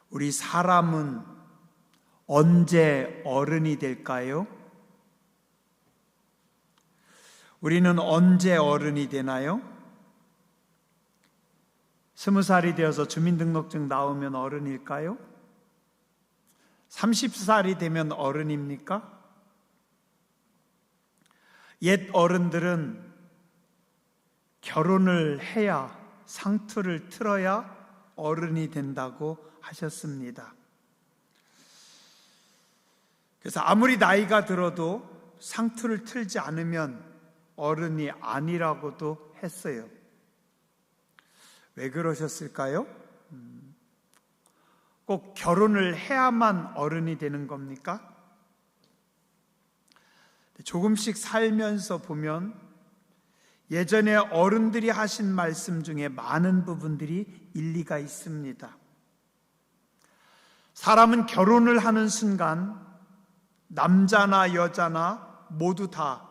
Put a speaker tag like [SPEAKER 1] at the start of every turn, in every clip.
[SPEAKER 1] 우리 사람은 언제 어른이 될까요? 우리는 언제 어른이 되나요? 20살이 되어서 주민등록증 나오면 어른일까요? 30살이 되면 어른입니까? 옛 어른들은 결혼을 해야, 상투를 틀어야 어른이 된다고 하셨습니다. 그래서 아무리 나이가 들어도 상투를 틀지 않으면 어른이 아니라고도 했어요. 왜 그러셨을까요? 꼭 결혼을 해야만 어른이 되는 겁니까? 조금씩 살면서 보면 예전에 어른들이 하신 말씀 중에 많은 부분들이 일리가 있습니다. 사람은 결혼을 하는 순간 남자나 여자나 모두 다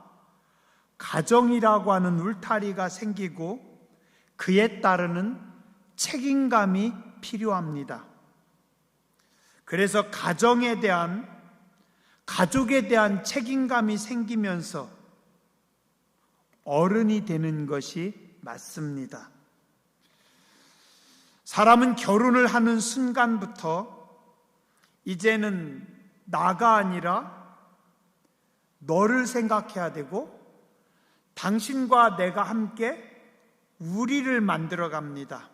[SPEAKER 1] 가정이라고 하는 울타리가 생기고 그에 따르는 책임감이 필요합니다. 그래서 가족에 대한 책임감이 생기면서 어른이 되는 것이 맞습니다. 사람은 결혼을 하는 순간부터 이제는 나가 아니라 너를 생각해야 되고 당신과 내가 함께 우리를 만들어 갑니다.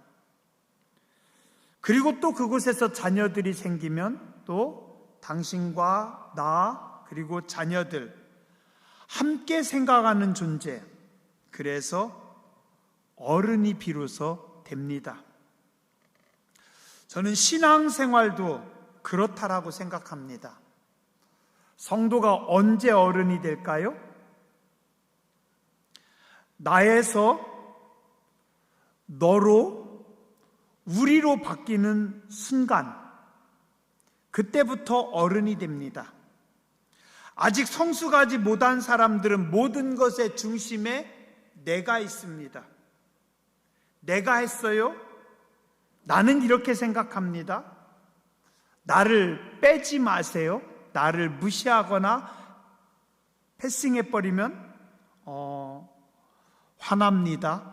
[SPEAKER 1] 그리고 또 그곳에서 자녀들이 생기면 또 당신과 나 그리고 자녀들 함께 생각하는 존재, 그래서 어른이 비로소 됩니다. 저는 신앙생활도 그렇다라고 생각합니다. 성도가 언제 어른이 될까요? 나에서 너로 우리로 바뀌는 순간, 그때부터 어른이 됩니다. 아직 성숙하지 못한 사람들은 모든 것의 중심에 내가 있습니다. 내가 했어요? 나는 이렇게 생각합니다. 나를 빼지 마세요. 나를 무시하거나 패싱해버리면 화납니다.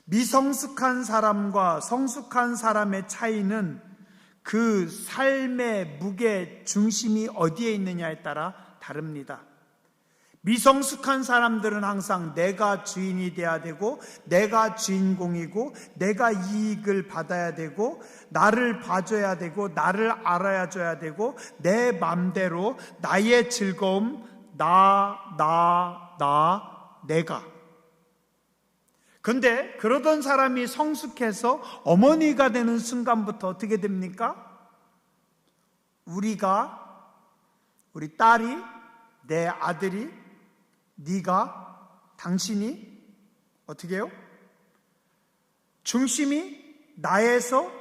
[SPEAKER 1] 미성숙한 사람과 성숙한 사람의 차이는 그 삶의 무게 중심이 어디에 있느냐에 따라 다릅니다. 미성숙한 사람들은 항상 내가 주인이 돼야 되고 내가 주인공이고 내가 이익을 받아야 되고 나를 봐줘야 되고 나를 알아줘야 되고 내 맘대로 나의 즐거움, 내가. 근데 그러던 사람이 성숙해서 어머니가 되는 순간부터 어떻게 됩니까? 우리 딸이, 내 아들이, 네가, 당신이 어떻게 해요? 중심이 나에서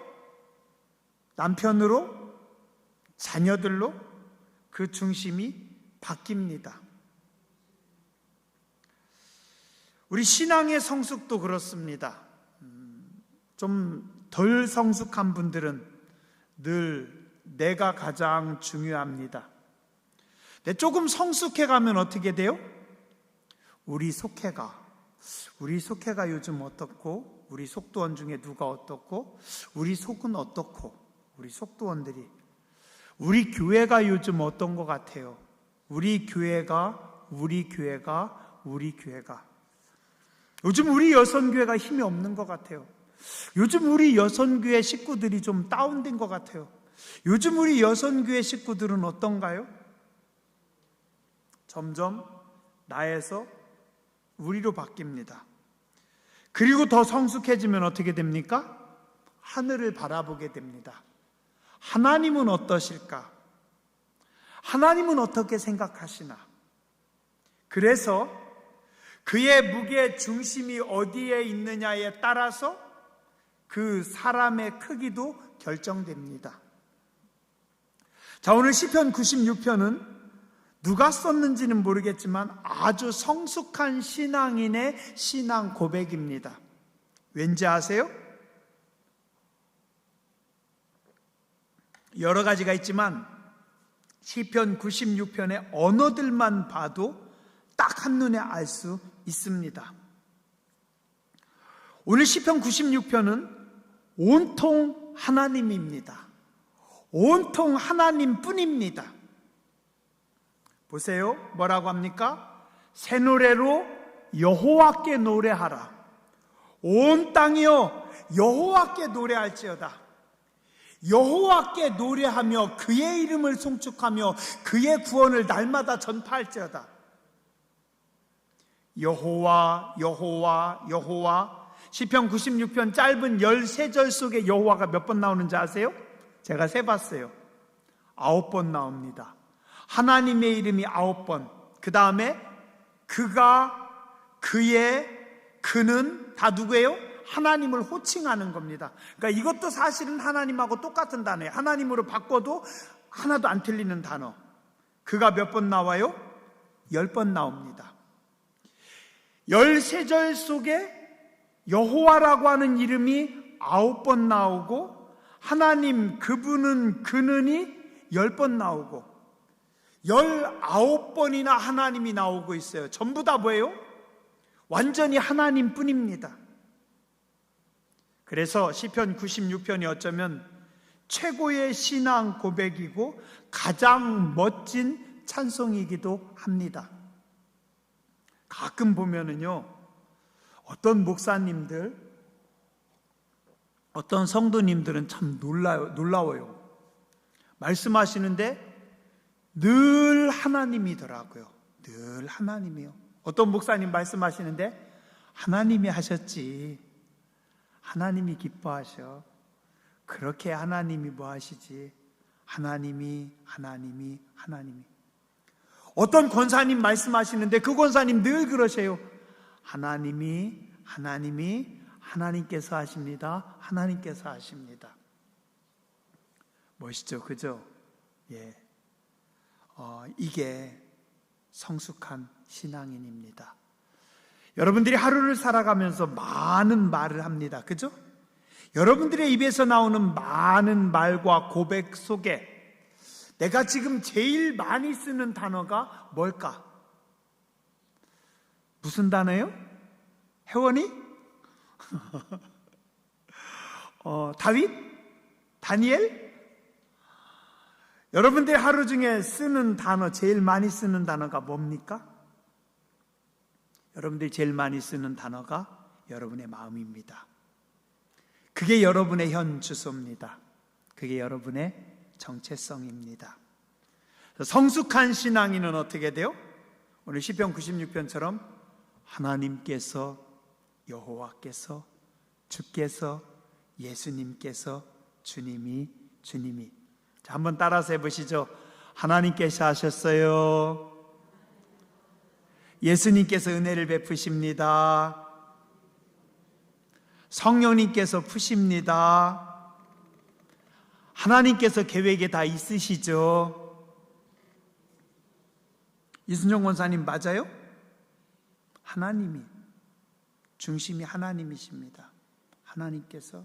[SPEAKER 1] 남편으로, 자녀들로 그 중심이 바뀝니다. 우리 신앙의 성숙도 그렇습니다. 좀 덜 성숙한 분들은 늘 내가 가장 중요합니다. 근데 조금 성숙해 가면 어떻게 돼요? 우리 속해가 요즘 어떻고, 우리 속도원 중에 누가 어떻고, 우리 속은 어떻고, 우리 속도원들이, 우리 교회가 요즘 어떤 것 같아요? 우리 교회가 요즘 우리 여선교회가 힘이 없는 것 같아요. 요즘 우리 여선교회 식구들이 좀 다운된 것 같아요. 요즘 우리 여선교회 식구들은 어떤가요? 점점 나에서 우리로 바뀝니다. 그리고 더 성숙해지면 어떻게 됩니까? 하늘을 바라보게 됩니다. 하나님은 어떠실까? 하나님은 어떻게 생각하시나? 그래서 그의 무게 중심이 어디에 있느냐에 따라서 그 사람의 크기도 결정됩니다. 자, 오늘 시편 96편은 누가 썼는지는 모르겠지만 아주 성숙한 신앙인의 신앙 고백입니다. 왠지 아세요? 여러 가지가 있지만 시편 96편의 언어들만 봐도 딱 한눈에 알 수 있습니다. 오늘 시편 96편은 온통 하나님입니다. 온통 하나님뿐입니다. 보세요. 뭐라고 합니까? 새 노래로 여호와께 노래하라. 온 땅이여 여호와께 노래할지어다. 여호와께 노래하며 그의 이름을 송축하며 그의 구원을 날마다 전파할지어다. 여호와 여호와 여호와. 시편 96편 짧은 13절 속에 여호와가 몇 번 나오는지 아세요? 제가 세봤어요. 9번 나옵니다. 하나님의 이름이 9번. 그 다음에 그가, 그의, 그는 다 누구예요? 하나님을 호칭하는 겁니다. 그러니까 이것도 사실은 하나님하고 똑같은 단어예요. 하나님으로 바꿔도 하나도 안 틀리는 단어. 그가 몇 번 나와요? 10번 나옵니다. 13절 속에 여호와라고 하는 이름이 9번 나오고 하나님, 그분은, 그는이 10번 나오고 19번이나 하나님이 나오고 있어요. 전부 다 뭐예요? 완전히 하나님뿐입니다. 그래서 시편 96편이 어쩌면 최고의 신앙 고백이고 가장 멋진 찬송이기도 합니다. 가끔 보면은요, 어떤 목사님들, 어떤 성도님들은 참 놀라워요. 말씀하시는데 늘 하나님이더라고요. 늘 하나님이요. 어떤 목사님 말씀하시는데 하나님이 하셨지. 하나님이 기뻐하셔. 그렇게 하나님이 뭐 하시지? 하나님이. 어떤 권사님 말씀하시는데 그 권사님 늘 그러세요. 하나님께서 하십니다. 하나님께서 하십니다. 멋있죠, 그죠? 예. 이게 성숙한 신앙인입니다. 여러분들이 하루를 살아가면서 많은 말을 합니다. 그죠? 여러분들의 입에서 나오는 많은 말과 고백 속에 내가 지금 제일 많이 쓰는 단어가 뭘까? 무슨 단어예요? 혜원이? 다윗? 다니엘? 여러분들이 하루 중에 쓰는 단어, 제일 많이 쓰는 단어가 뭡니까? 여러분들이 제일 많이 쓰는 단어가 여러분의 마음입니다. 그게 여러분의 현 주소입니다. 그게 여러분의 정체성입니다. 성숙한 신앙인은 어떻게 돼요? 오늘 시편 96편처럼 하나님께서, 여호와께서, 주께서, 예수님께서, 주님이. 자, 한번 따라서 해보시죠. 하나님께서 하셨어요. 예수님께서 은혜를 베푸십니다. 성령님께서 푸십니다. 하나님께서 계획에 다 있으시죠. 이순정 권사님 맞아요? 하나님이, 중심이 하나님이십니다. 하나님께서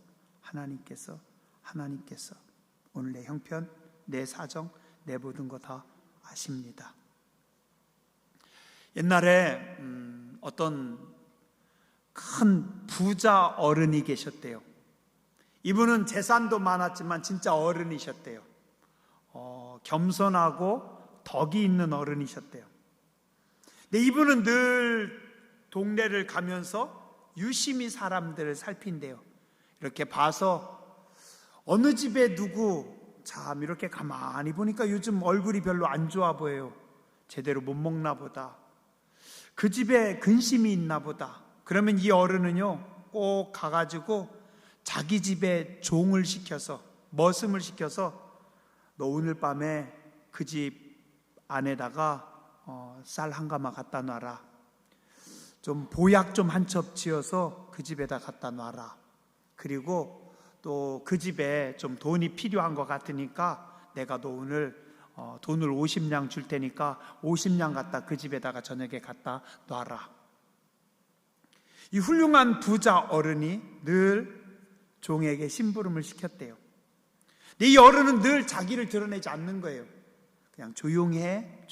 [SPEAKER 1] 오늘 내 형편, 내 사정, 내 모든 거 다 아십니다. 옛날에 어떤 큰 부자 어른이 계셨대요. 이분은 재산도 많았지만 진짜 어른이셨대요. 겸손하고 덕이 있는 어른이셨대요. 근데 이분은 늘 동네를 가면서 유심히 사람들을 살핀대요. 이렇게 봐서 어느 집에 누구, 참 이렇게 가만히 보니까 요즘 얼굴이 별로 안 좋아 보여요. 제대로 못 먹나 보다. 그 집에 근심이 있나 보다. 그러면 이 어른은요, 꼭 가가지고 자기 집에 종을 시켜서, 머슴을 시켜서 너 오늘 밤에 그 집 안에다가 쌀 한 가마 갖다 놔라. 좀 보약 좀 한 첩 지어서 그 집에다 갖다 놔라. 그리고 또 그 집에 좀 돈이 필요한 것 같으니까 내가 너 오늘 돈을 50냥 줄 테니까 50냥 갖다 그 집에다가 저녁에 갖다 놔라. 이 훌륭한 부자 어른이 늘 종에게 심부름을 시켰대요. 근데 이 어른은 늘 자기를 드러내지 않는 거예요. 그냥 조용해.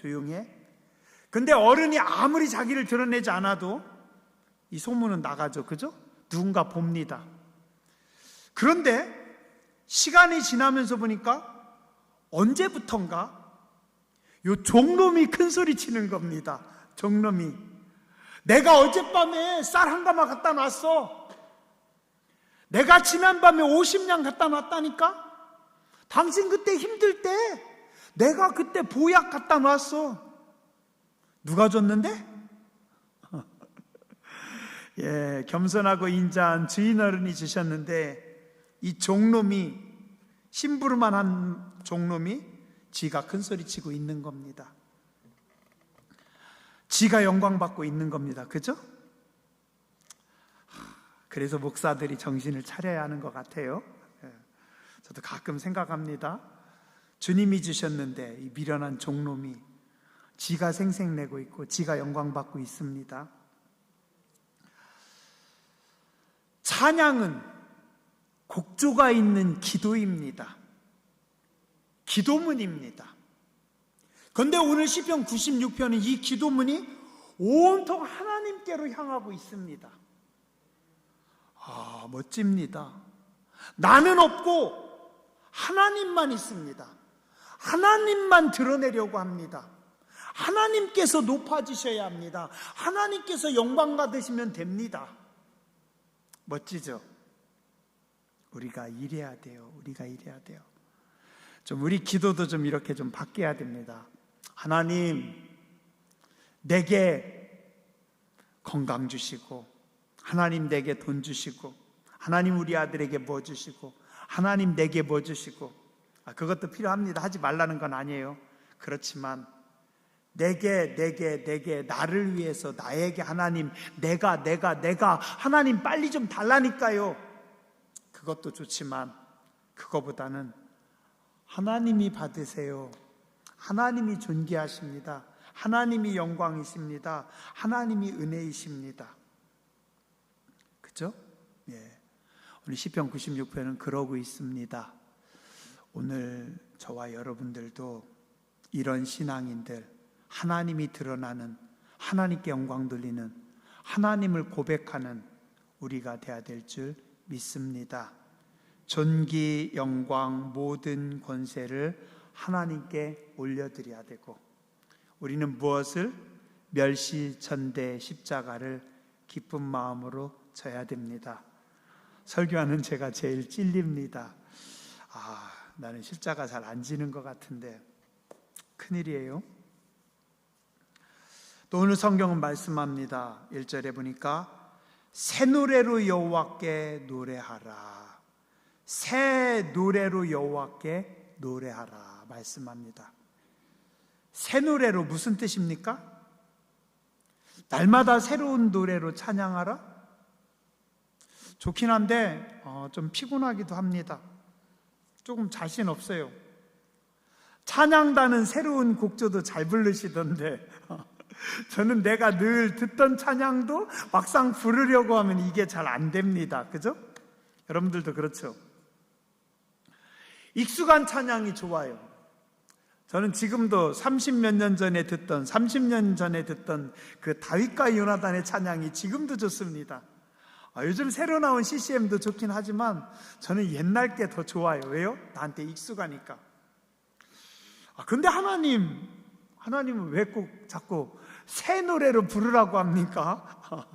[SPEAKER 1] 근데 어른이 아무리 자기를 드러내지 않아도 이 소문은 나가죠. 그죠? 누군가 봅니다. 그런데 시간이 지나면서 보니까 언제부턴가 요 종놈이 큰 소리 치는 겁니다. 종놈이. 내가 어젯밤에 쌀 한 가마 갖다 놨어. 내가 지난밤에 50냥 갖다 놨다니까? 당신 그때 힘들 때 내가 그때 보약 갖다 놨어. 누가 줬는데? 예, 겸손하고 인자한 주인 어른이 주셨는데 이 종놈이, 심부름만 한 종놈이 지가 큰 소리 치고 있는 겁니다. 지가 영광받고 있는 겁니다. 그죠? 그래서 목사들이 정신을 차려야 하는 것 같아요. 저도 가끔 생각합니다. 주님이 주셨는데 이 미련한 종놈이 지가 생색내고 있고 지가 영광받고 있습니다. 찬양은 곡조가 있는 기도입니다. 기도문입니다. 그런데 오늘 시편 96편은 이 기도문이 온통 하나님께로 향하고 있습니다. 멋집니다. 나는 없고 하나님만 있습니다. 하나님만 드러내려고 합니다. 하나님께서 높아지셔야 합니다. 하나님께서 영광 받으시면 됩니다. 멋지죠? 우리가 이래야 돼요. 좀 우리 기도도 좀 이렇게 좀 바뀌어야 됩니다. 하나님, 내게 건강 주시고, 하나님 내게 돈 주시고, 하나님 우리 아들에게 뭐 주시고, 하나님 내게 뭐 주시고, 그것도 필요합니다. 하지 말라는 건 아니에요. 그렇지만 내게 나를 위해서 나에게 하나님, 내가 하나님 빨리 좀 달라니까요. 그것도 좋지만 그거보다는 하나님이 받으세요. 하나님이 존귀하십니다. 하나님이 영광이십니다. 하나님이 은혜이십니다. 그죠? 예. 오늘 시편 96편은 그러고 있습니다. 오늘 저와 여러분들도 이런 신앙인들, 하나님이 드러나는, 하나님께 영광 돌리는, 하나님을 고백하는 우리가 되어야 될 줄 믿습니다. 존귀, 영광, 모든 권세를 하나님께 올려드려야 되고, 우리는 무엇을? 멸시천대 십자가를 기쁜 마음으로 져야 됩니다. 설교하는 제가 제일 찔립니다. 나는 십자가 잘 안 지는 것 같은데 큰일이에요. 또 오늘 성경은 말씀합니다. 1절에 보니까 새 노래로 여호와께 노래하라. 새 노래로 여호와께 노래하라 말씀합니다. 새 노래로 무슨 뜻입니까? 날마다 새로운 노래로 찬양하라? 좋긴 한데 좀 피곤하기도 합니다. 조금 자신 없어요. 찬양단은 새로운 곡조도 잘 부르시던데 저는 내가 늘 듣던 찬양도 막상 부르려고 하면 이게 잘 안 됩니다. 그죠? 여러분들도 그렇죠? 익숙한 찬양이 좋아요. 저는 지금도 30몇 년 전에 듣던, 30년 전에 듣던 그 다윗과 요나단의 찬양이 지금도 좋습니다. 요즘 새로 나온 CCM도 좋긴 하지만 저는 옛날 게 더 좋아요. 왜요? 나한테 익숙하니까. 근데 하나님은 왜 꼭 자꾸 새 노래로 부르라고 합니까?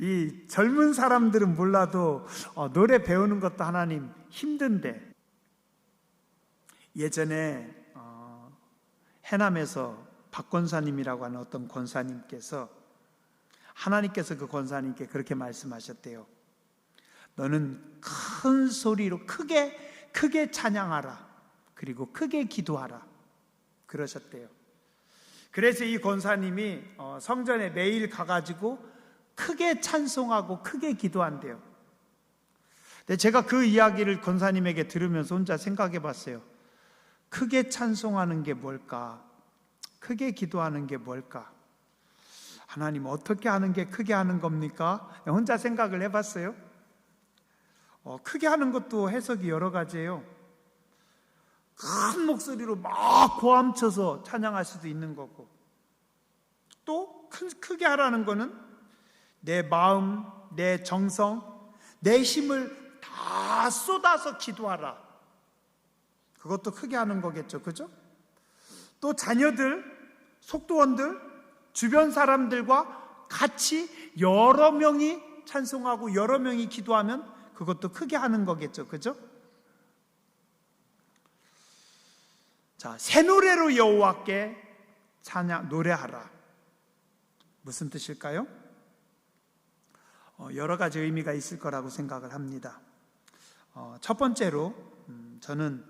[SPEAKER 1] 이 젊은 사람들은 몰라도 노래 배우는 것도 하나님 힘든데, 예전에 해남에서 박 권사님이라고 하는 어떤 권사님께서, 하나님께서 그 권사님께 그렇게 말씀하셨대요. 너는 큰 소리로 크게 찬양하라. 그리고 크게 기도하라. 그러셨대요. 그래서 이 권사님이 성전에 매일 가가지고 크게 찬송하고 크게 기도한대요. 근데 제가 그 이야기를 권사님에게 들으면서 혼자 생각해 봤어요. 크게 찬송하는 게 뭘까? 크게 기도하는 게 뭘까? 하나님 어떻게 하는 게 크게 하는 겁니까? 혼자 생각을 해봤어요. 크게 하는 것도 해석이 여러 가지예요. 큰 목소리로 막 고함쳐서 찬양할 수도 있는 거고, 또 크게 하라는 거는 내 마음, 내 정성, 내 힘을 다 쏟아서 기도하라. 그것도 크게 하는 거겠죠. 그죠? 또 자녀들, 속도원들, 주변 사람들과 같이 여러 명이 찬송하고 여러 명이 기도하면 그것도 크게 하는 거겠죠. 그죠? 자, 새 노래로 여호와께 찬양, 노래하라. 무슨 뜻일까요? 여러 가지 의미가 있을 거라고 생각을 합니다. 첫 번째로 저는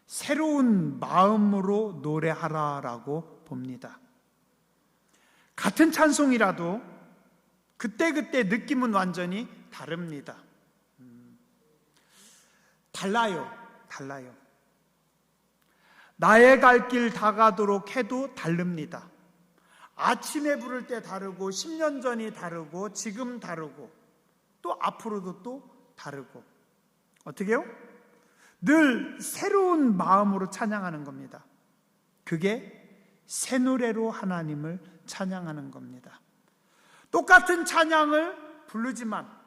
[SPEAKER 1] 새로운 마음으로 노래하라라고 봅니다. 같은 찬송이라도 그때그때 느낌은 완전히 다릅니다. 달라요. 나의 갈 길 다가도록 해도 다릅니다. 아침에 부를 때 다르고 10년 전이 다르고 지금 다르고 또 앞으로도 또 다르고, 어떻게 해요? 늘 새로운 마음으로 찬양하는 겁니다. 그게 새 노래로 하나님을 찬양하는 겁니다. 똑같은 찬양을 부르지만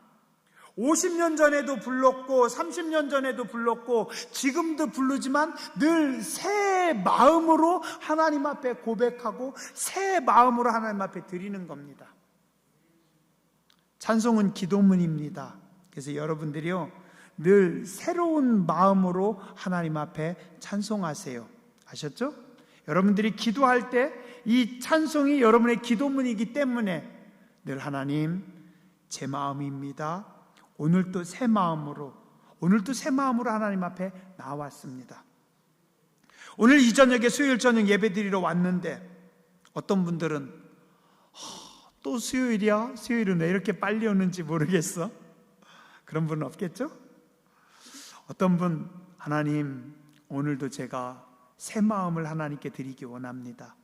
[SPEAKER 1] 50년 전에도 불렀고 30년 전에도 불렀고 지금도 부르지만 늘 새 마음으로 하나님 앞에 고백하고 새 마음으로 하나님 앞에 드리는 겁니다. 찬송은 기도문입니다. 그래서 여러분들이요, 늘 새로운 마음으로 하나님 앞에 찬송하세요. 아셨죠? 여러분들이 기도할 때 이 찬송이 여러분의 기도문이기 때문에 늘 하나님, 제 마음입니다. 오늘도 새 마음으로 하나님 앞에 나왔습니다. 오늘 이 저녁에 수요일 저녁 예배드리러 왔는데 어떤 분들은 또 수요일이야? 수요일은 왜 이렇게 빨리 오는지 모르겠어? 그런 분은 없겠죠? 어떤 분, 하나님, 오늘도 제가 새 마음을 하나님께 드리기 원합니다.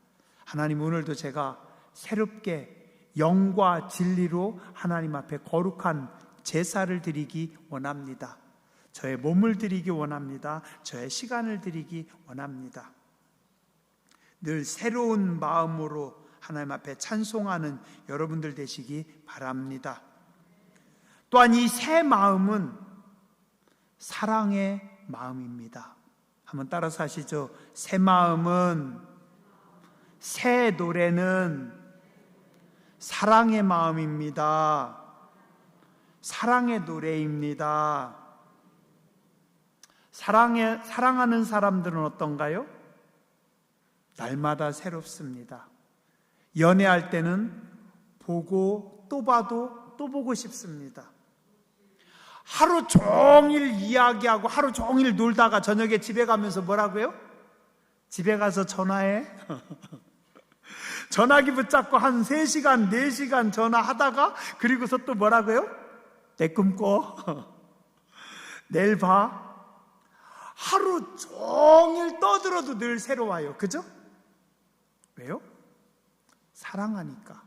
[SPEAKER 1] 하나님, 오늘도 제가 새롭게 영과 진리로 하나님 앞에 거룩한 제사를 드리기 원합니다. 저의 몸을 드리기 원합니다. 저의 시간을 드리기 원합니다. 늘 새로운 마음으로 하나님 앞에 찬송하는 여러분들 되시기 바랍니다. 또한 이 새 마음은 사랑의 마음입니다. 한번 따라서 하시죠. 새 마음은, 새 노래는 사랑의 마음입니다. 사랑의 노래입니다. 사랑하는 사람들은 어떤가요? 날마다 새롭습니다. 연애할 때는 보고 또 봐도 또 보고 싶습니다. 하루 종일 이야기하고 하루 종일 놀다가 저녁에 집에 가면서 뭐라고요? 집에 가서 전화해. 전화기 붙잡고 한 3시간, 4시간 전화하다가 그리고서 또 뭐라고요? 내 꿈꿔. 내일 봐. 하루 종일 떠들어도 늘 새로워요. 그죠? 왜요? 사랑하니까.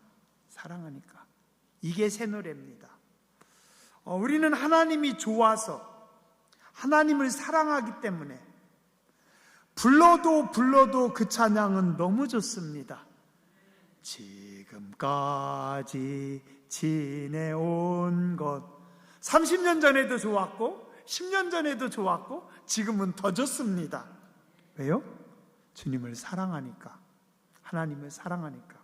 [SPEAKER 1] 이게 새 노래입니다. 우리는 하나님이 좋아서 하나님을 사랑하기 때문에 불러도 그 찬양은 너무 좋습니다. 지금까지 지내온 것, 30년 전에도 좋았고 10년 전에도 좋았고 지금은 더 좋습니다. 왜요? 주님을 사랑하니까, 하나님을 사랑하니까.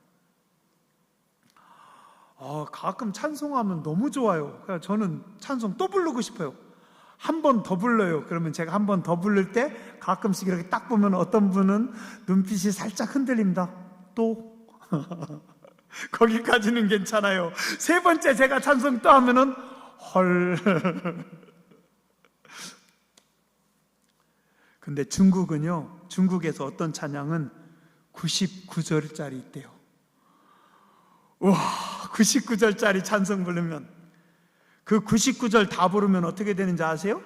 [SPEAKER 1] 가끔 찬송하면 너무 좋아요. 그래서 저는 찬송 또 부르고 싶어요. 한 번 더 불러요. 그러면 제가 한 번 더 부를 때 가끔씩 이렇게 딱 보면 어떤 분은 눈빛이 살짝 흔들립니다. 또 거기까지는 괜찮아요. 3번째 제가 찬송 또 하면은 헐. 근데 중국에서 어떤 찬양은 99절짜리 있대요. 와, 99절짜리 찬송 부르면, 그 99절 다 부르면 어떻게 되는지 아세요?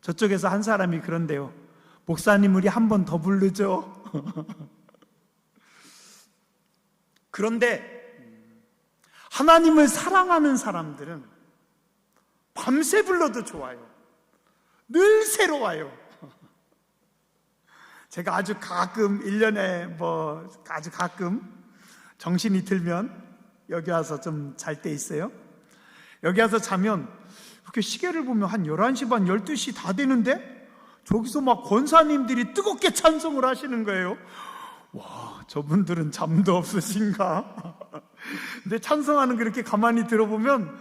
[SPEAKER 1] 저쪽에서 한 사람이 그런데요. 목사님, 우리 한 번 더 부르죠. 그런데 하나님을 사랑하는 사람들은 밤새 불러도 좋아요. 늘 새로워요. 제가 아주 가끔 1년에 아주 가끔 정신이 들면 여기 와서 좀 잘 때 있어요. 여기 와서 자면 이렇게 시계를 보면 한 11시 반 12시 다 되는데 저기서 막 권사님들이 뜨겁게 찬송을 하시는 거예요. 와, 저분들은 잠도 없으신가? 근데 찬송하는 거 이렇게 가만히 들어보면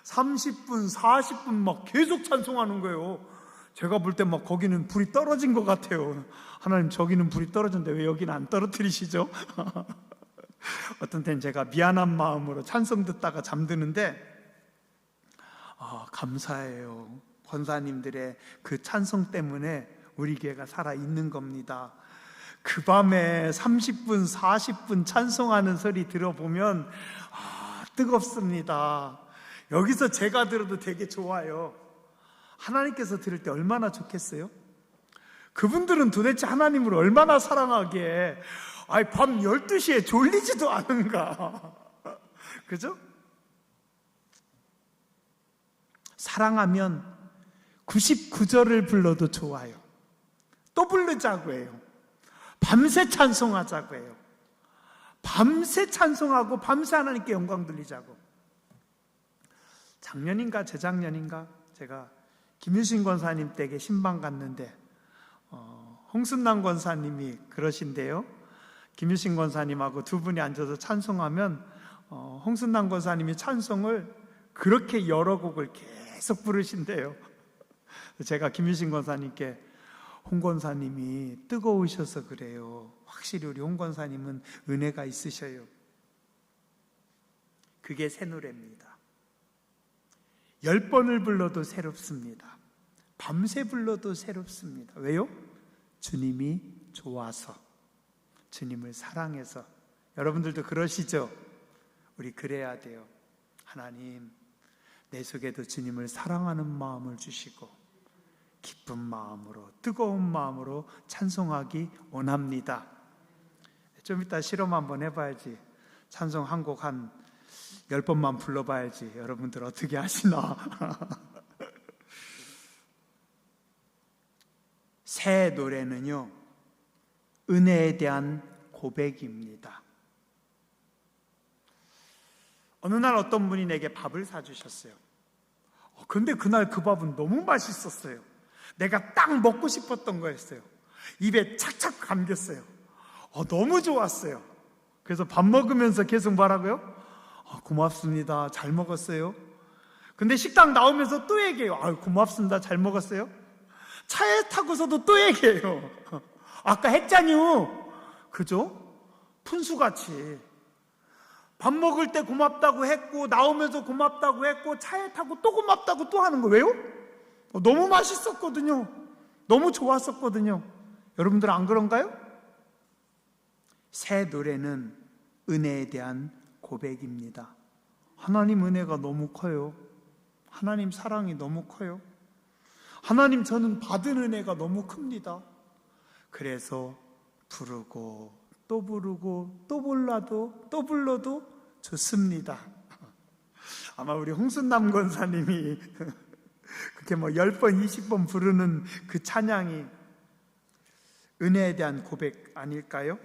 [SPEAKER 1] 30분, 40분 막 계속 찬송하는 거예요. 제가 볼 때 막 거기는 불이 떨어진 것 같아요. 하나님, 저기는 불이 떨어졌는데 왜 여기는 안 떨어뜨리시죠? 어떤 때는 제가 미안한 마음으로 찬송 듣다가 잠드는데 감사해요. 권사님들의 그 찬송 때문에 우리 교회가 살아있는 겁니다. 그 밤에 30분, 40분 찬송하는 소리 들어보면 뜨겁습니다. 여기서 제가 들어도 되게 좋아요. 하나님께서 들을 때 얼마나 좋겠어요? 그분들은 도대체 하나님을 얼마나 사랑하기에 밤 12시에 졸리지도 않은가? 그죠? 사랑하면 99절을 불러도 좋아요. 또 부르자고 해요. 밤새 찬송하자고 해요. 밤새 찬송하고 밤새 하나님께 영광 돌리자고. 작년인가 재작년인가 제가 김유신 권사님 댁에 신방 갔는데 홍순남 권사님이 그러신데요. 김유신 권사님하고 두 분이 앉아서 찬송하면 홍순남 권사님이 찬송을 그렇게 여러 곡을 계속 부르신대요. 제가 김유신 권사님께 홍 권사님이 뜨거우셔서 그래요. 확실히 우리 홍 권사님은 은혜가 있으셔요. 그게 새 노래입니다. 10번을 불러도 새롭습니다. 밤새 불러도 새롭습니다. 왜요? 주님이 좋아서, 주님을 사랑해서. 여러분들도 그러시죠? 우리 그래야 돼요. 하나님, 내 속에도 주님을 사랑하는 마음을 주시고 기쁜 마음으로, 뜨거운 마음으로 찬송하기 원합니다. 좀 이따 실험 한번 해봐야지. 찬송 한 곡 한 10번만 불러봐야지. 여러분들 어떻게 하시나? 새 노래는요, 은혜에 대한 고백입니다. 어느 날 어떤 분이 내게 밥을 사주셨어요. 근데 그날 그 밥은 너무 맛있었어요. 내가 딱 먹고 싶었던 거였어요. 입에 착착 감겼어요. 너무 좋았어요. 그래서 밥 먹으면서 계속 말하고요, 고맙습니다. 잘 먹었어요. 근데 식당 나오면서 또 얘기해요. 고맙습니다. 잘 먹었어요. 차에 타고서도 또 얘기해요. 아까 했잖요. 그죠? 푼수같이 밥 먹을 때 고맙다고 했고, 나오면서 고맙다고 했고, 차에 타고 또 고맙다고 또 하는 거. 왜요? 너무 맛있었거든요. 너무 좋았었거든요. 여러분들 안 그런가요? 새 노래는 은혜에 대한 고백입니다. 하나님 은혜가 너무 커요. 하나님 사랑이 너무 커요. 하나님, 저는 받은 은혜가 너무 큽니다. 그래서 부르고 또 부르고 또 불러도 좋습니다. 아마 우리 홍순남 권사님이 그렇게 10번 20번 부르는 그 찬양이 은혜에 대한 고백 아닐까요?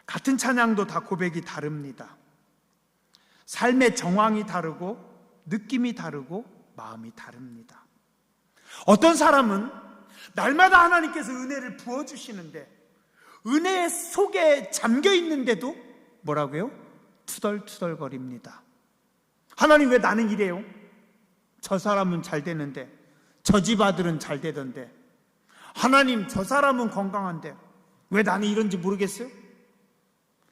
[SPEAKER 1] 같은 찬양도 다 고백이 다릅니다. 삶의 정황이 다르고 느낌이 다르고 마음이 다릅니다. 어떤 사람은 날마다 하나님께서 은혜를 부어주시는데 은혜 속에 잠겨 있는데도 뭐라고요? 투덜투덜거립니다. 하나님, 왜 나는 이래요? 저 사람은 잘 되는데, 저 집 아들은 잘 되던데, 하나님, 저 사람은 건강한데 왜 나는 이런지 모르겠어요?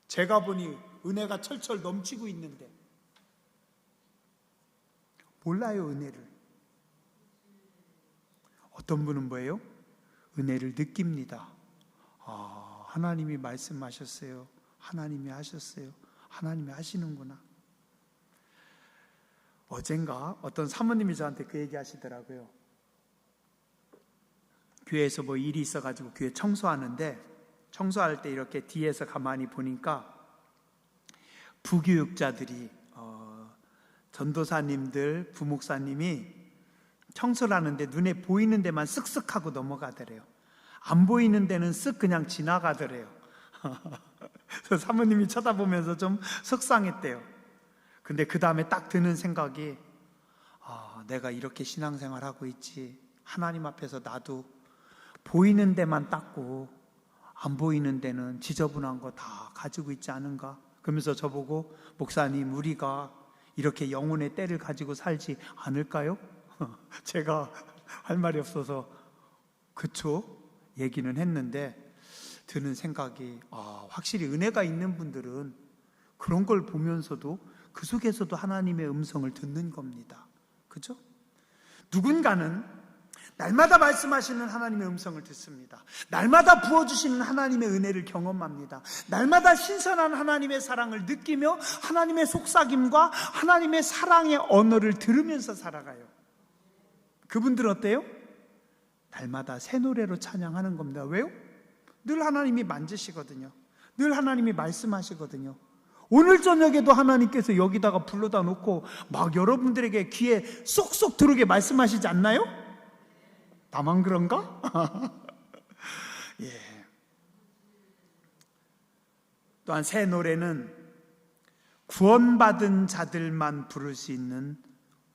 [SPEAKER 1] 제가 보니 은혜가 철철 넘치고 있는데 몰라요, 은혜를. 어떤 분은 뭐예요? 은혜를 느낍니다. 하나님이 말씀하셨어요. 하나님이 하셨어요. 하나님이 하시는구나. 어젠가 어떤 사모님이 저한테 그 얘기 하시더라고요. 교회에서 일이 있어가지고 교회 청소하는데, 청소할 때 이렇게 뒤에서 가만히 보니까 부교육자들이 전도사님들, 부목사님이 청소를 하는데 눈에 보이는 데만 쓱쓱 하고 넘어가더래요. 안 보이는 데는 쓱 그냥 지나가더래요. 그래서 사모님이 쳐다보면서 좀 속상했대요. 근데 그 다음에 딱 드는 생각이, 내가 이렇게 신앙생활하고 있지, 하나님 앞에서 나도 보이는 데만 닦고 안 보이는 데는 지저분한 거 다 가지고 있지 않은가? 그러면서 저보고, 목사님, 우리가 이렇게 영혼의 때를 가지고 살지 않을까요? 제가 할 말이 없어서 그쵸? 얘기는 했는데, 드는 생각이, 확실히 은혜가 있는 분들은 그런 걸 보면서도 그 속에서도 하나님의 음성을 듣는 겁니다. 그죠? 누군가는 날마다 말씀하시는 하나님의 음성을 듣습니다. 날마다 부어주시는 하나님의 은혜를 경험합니다. 날마다 신선한 하나님의 사랑을 느끼며 하나님의 속삭임과 하나님의 사랑의 언어를 들으면서 살아가요. 그분들은 어때요? 날마다 새 노래로 찬양하는 겁니다. 왜요? 늘 하나님이 만지시거든요. 늘 하나님이 말씀하시거든요. 오늘 저녁에도 하나님께서 여기다가 불러다 놓고 막 여러분들에게 귀에 쏙쏙 들어오게 말씀하시지 않나요? 나만 그런가? 예. 또한 새 노래는 구원받은 자들만 부를 수 있는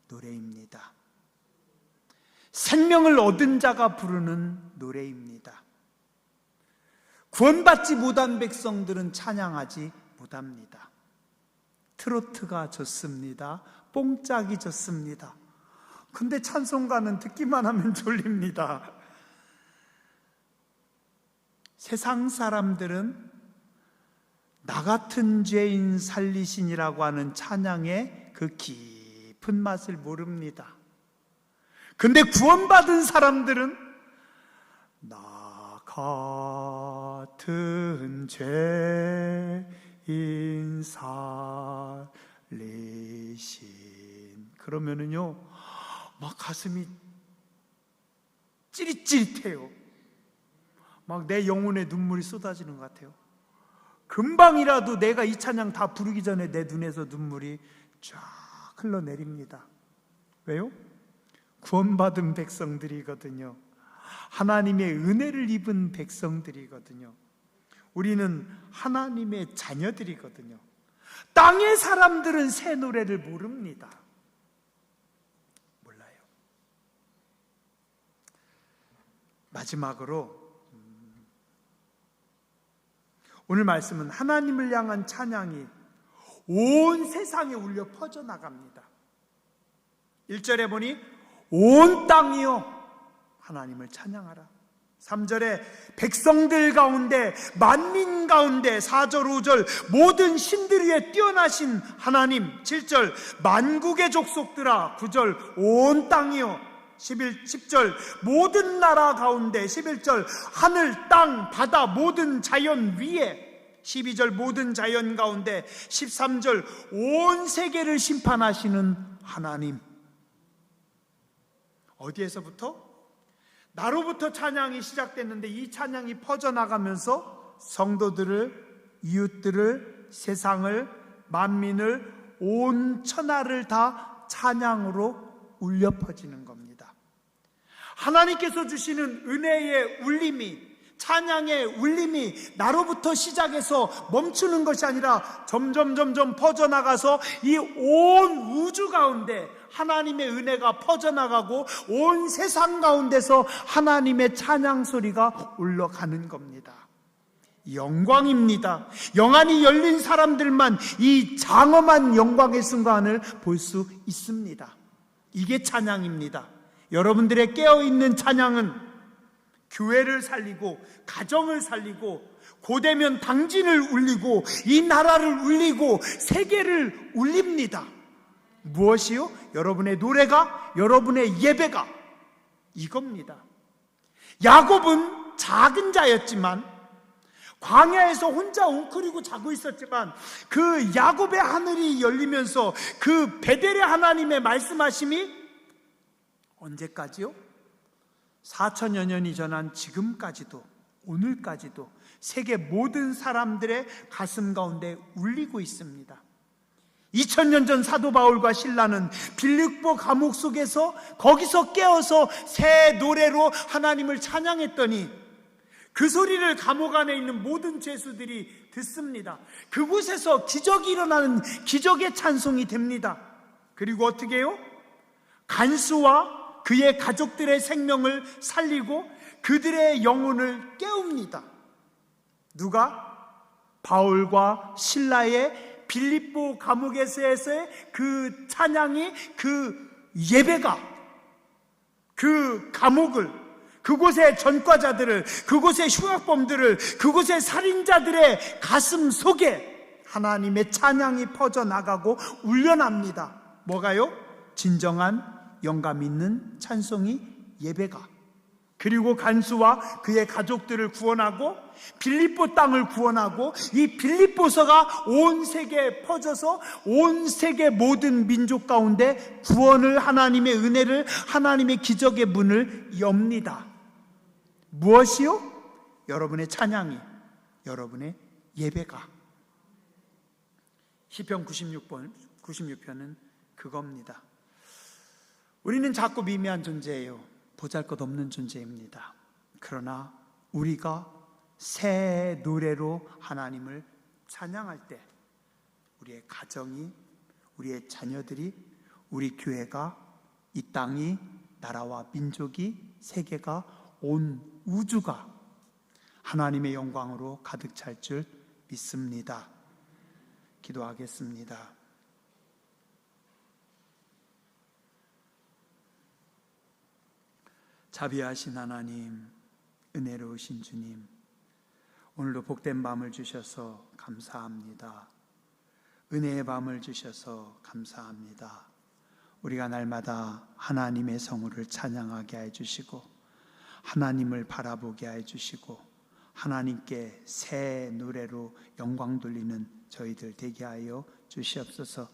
[SPEAKER 1] 노래입니다. 생명을 얻은 자가 부르는 노래입니다. 구원받지 못한 백성들은 찬양하지 못합니다. 트로트가 좋습니다. 뽕짝이 좋습니다. 근데 찬송가는 듣기만 하면 졸립니다. 세상 사람들은 나 같은 죄인 살리신이라고 하는 찬양의 그 깊은 맛을 모릅니다. 근데 구원받은 사람들은 나 같은 죄인 살리신, 그러면은요 막 가슴이 찌릿찌릿해요. 막 내 영혼에 눈물이 쏟아지는 것 같아요. 금방이라도 내가 이 찬양 다 부르기 전에 내 눈에서 눈물이 쫙 흘러내립니다. 왜요? 구원받은 백성들이거든요. 하나님의 은혜를 입은 백성들이거든요. 우리는 하나님의 자녀들이거든요. 땅의 사람들은 새 노래를 모릅니다. 몰라요. 마지막으로 오늘 말씀은 하나님을 향한 찬양이 온 세상에 울려 퍼져나갑니다. 1절에 보니 온 땅이여 하나님을 찬양하라. 3절에 백성들 가운데 만민 가운데 4절 5절 모든 신들 위에 뛰어나신 하나님. 7절 만국의 족속들아. 9절 온 땅이여. 10절 모든 나라 가운데. 11절 하늘 땅 바다 모든 자연 위에. 12절 모든 자연 가운데. 13절 온 세계를 심판하시는 하나님. 어디에서부터? 나로부터 찬양이 시작됐는데 이 찬양이 퍼져나가면서 성도들을, 이웃들을, 세상을, 만민을, 온 천하를 다 찬양으로 울려 퍼지는 겁니다. 하나님께서 주시는 은혜의 울림이, 찬양의 울림이 나로부터 시작해서 멈추는 것이 아니라 점점 퍼져나가서 이 온 우주 가운데 하나님의 은혜가 퍼져나가고 온 세상 가운데서 하나님의 찬양 소리가 올라가는 겁니다. 영광입니다. 영안이 열린 사람들만 이 장엄한 영광의 순간을 볼 수 있습니다. 이게 찬양입니다. 여러분들의 깨어있는 찬양은 교회를 살리고 가정을 살리고 고되면 당진을 울리고 이 나라를 울리고 세계를 울립니다. 무엇이요? 여러분의 노래가, 여러분의 예배가 이겁니다. 야곱은 작은 자였지만 광야에서 혼자 웅크리고 자고 있었지만 그 야곱의 하늘이 열리면서 그 베델의 하나님의 말씀하심이 언제까지요? 4천여 년이 지난 지금까지도, 오늘까지도 세계 모든 사람들의 가슴 가운데 울리고 있습니다. 2000년 전 사도 바울과 신라는 빌립보 감옥 속에서 거기서 깨어서 새 노래로 하나님을 찬양했더니 그 소리를 감옥 안에 있는 모든 죄수들이 듣습니다. 그곳에서 기적이 일어나는 기적의 찬송이 됩니다. 그리고 어떻게 해요? 간수와 그의 가족들의 생명을 살리고 그들의 영혼을 깨웁니다. 누가? 바울과 신라의 빌립보 감옥에서의 그 찬양이, 그 예배가 그 감옥을, 그곳의 전과자들을, 그곳의 흉악범들을, 그곳의 살인자들의 가슴 속에 하나님의 찬양이 퍼져나가고 울려납니다. 뭐가요? 진정한 영감 있는 찬송이, 예배가. 그리고 간수와 그의 가족들을 구원하고 빌립보 땅을 구원하고 이 빌립보서가 온 세계에 퍼져서 온 세계 모든 민족 가운데 구원을, 하나님의 은혜를, 하나님의 기적의 문을 엽니다. 무엇이요? 여러분의 찬양이, 여러분의 예배가. 시편 96편은 그겁니다. 우리는 작고 미미한 존재예요. 보잘것없는 존재입니다. 그러나 우리가 새 노래로 하나님을 찬양할 때 우리의 가정이, 우리의 자녀들이, 우리 교회가, 이 땅이, 나라와 민족이, 세계가, 온 우주가 하나님의 영광으로 가득 찰 줄 믿습니다. 기도하겠습니다. 자비하신 하나님, 은혜로우신 주님, 오늘도 복된 밤을 주셔서 감사합니다. 은혜의 밤을 주셔서 감사합니다. 우리가 날마다 하나님의 성호를 찬양하게 해주시고 하나님을 바라보게 해주시고 하나님께 새 노래로 영광 돌리는 저희들 되게 하여 주시옵소서.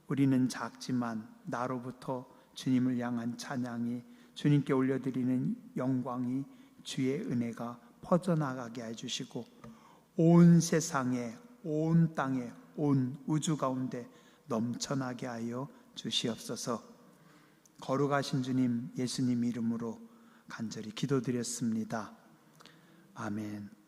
[SPEAKER 1] 우리는 작지만 나로부터 주님을 향한 찬양이, 주님께 올려드리는 영광이, 주의 은혜가 퍼져나가게 해주시고 온 세상에, 온 땅에, 온 우주 가운데 넘쳐나게 하여 주시옵소서. 거룩하신 주님, 예수님 이름으로 간절히 기도드렸습니다. 아멘.